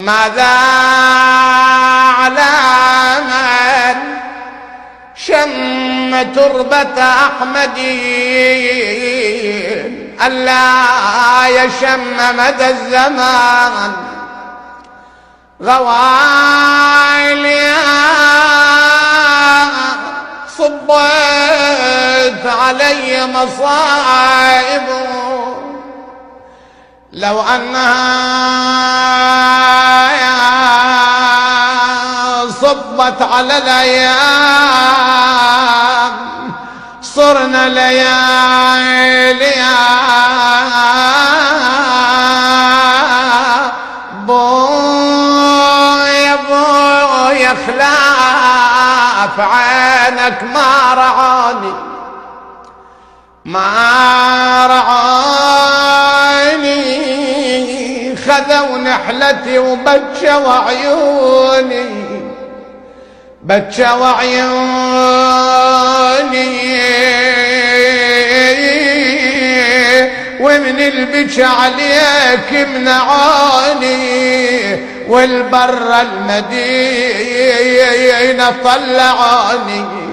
ماذا على من شم تربة أحمد ألا يشم مدى الزمان غوالي صبت علي مصائب لو أنها صبت على الأيام صرنا لياليا بويا بويا خلاف عينك ما رعاني خذوا نحلتي وبكوا عيوني بكوا عيوني ومن البكى عليك منعاني والبر المدينة طلعاني